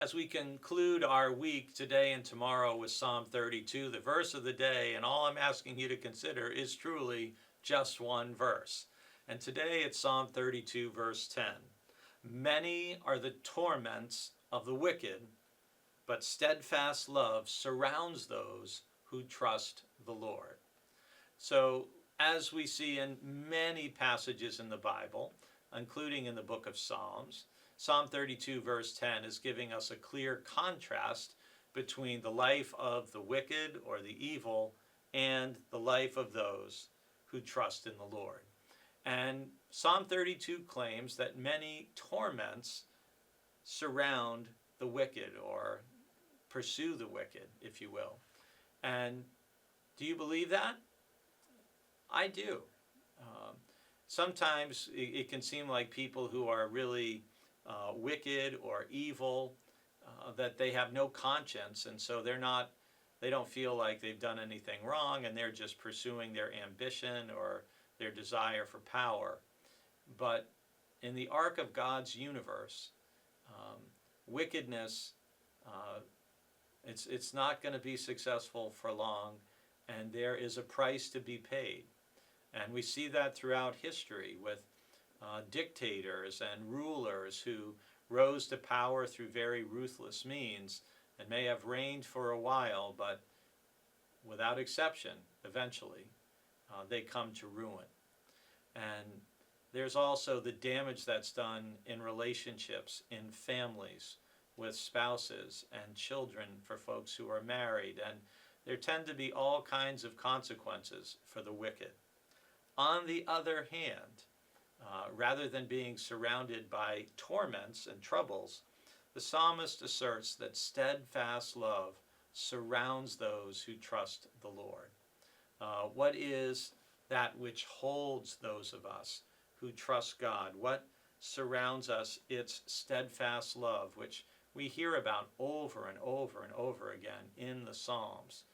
As we conclude our week today and tomorrow with Psalm 32, the verse of the day, and all I'm asking you to consider is truly just one verse. And today it's Psalm 32, verse 10. Many are the torments of the wicked, but steadfast love surrounds those who trust the Lord. So, as we see in many passages in the Bible, including in the book of Psalms, Psalm 32 verse 10 is giving us a clear contrast between the life of the wicked or the evil and the life of those who trust in the Lord. And Psalm 32 claims that many torments surround the wicked or pursue the wicked, if you will. And do you believe that? I do. Sometimes it can seem like people who are really wicked or evil, that they have no conscience, and so they don't feel like they've done anything wrong, and they're just pursuing their ambition or their desire for power. But in the arc of God's universe, wickedness, it's not going to be successful for long, and there is a price to be paid. And we see that throughout history with dictators and rulers who rose to power through very ruthless means and may have reigned for a while, but without exception, eventually, they come to ruin. And there's also the damage that's done in relationships, in families, with spouses and children for folks who are married, and there tend to be all kinds of consequences for the wicked. On the other hand, rather than being surrounded by torments and troubles, the psalmist asserts that steadfast love surrounds those who trust the Lord. What is that which holds those of us who trust God? What surrounds us? It's steadfast love, which we hear about over and over and over again in the Psalms.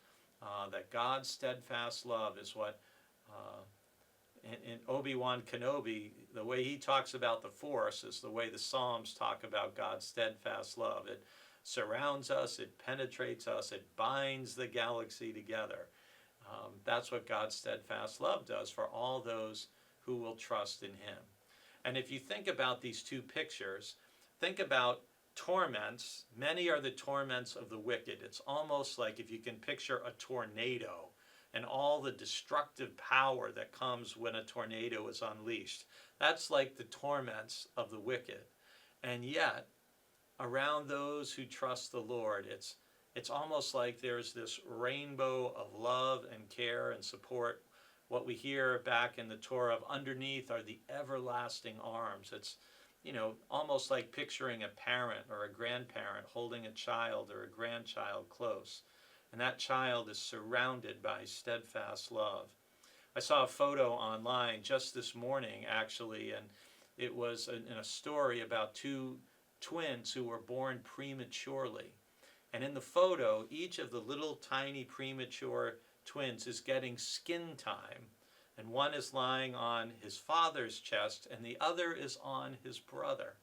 That God's steadfast love is what in Obi-Wan Kenobi, the way he talks about the Force is the way the Psalms talk about God's steadfast love. It surrounds us, it penetrates us, it binds the galaxy together. That's what God's steadfast love does for all those who will trust in Him. And if you think about these two pictures, think about torments. Many are the torments of the wicked. It's almost like if you can picture a tornado and all the destructive power that comes when a tornado is unleashed. That's like the torments of the wicked. And yet, around those who trust the Lord, it's almost like there's this rainbow of love and care and support. What we hear back in the Torah of underneath are the everlasting arms. It's, almost like picturing a parent or a grandparent holding a child or a grandchild close. And that child is surrounded by steadfast love. I saw a photo online just this morning, actually, and it was in a story about two twins who were born prematurely. And in the photo, each of the little tiny premature twins is getting skin time. And one is lying on his father's chest, and the other is on his brother.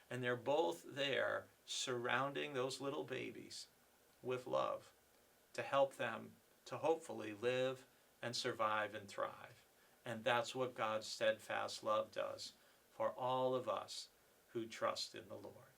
And they're both there surrounding those little babies with love, to help them to hopefully live and survive and thrive. And that's what God's steadfast love does for all of us who trust in the Lord.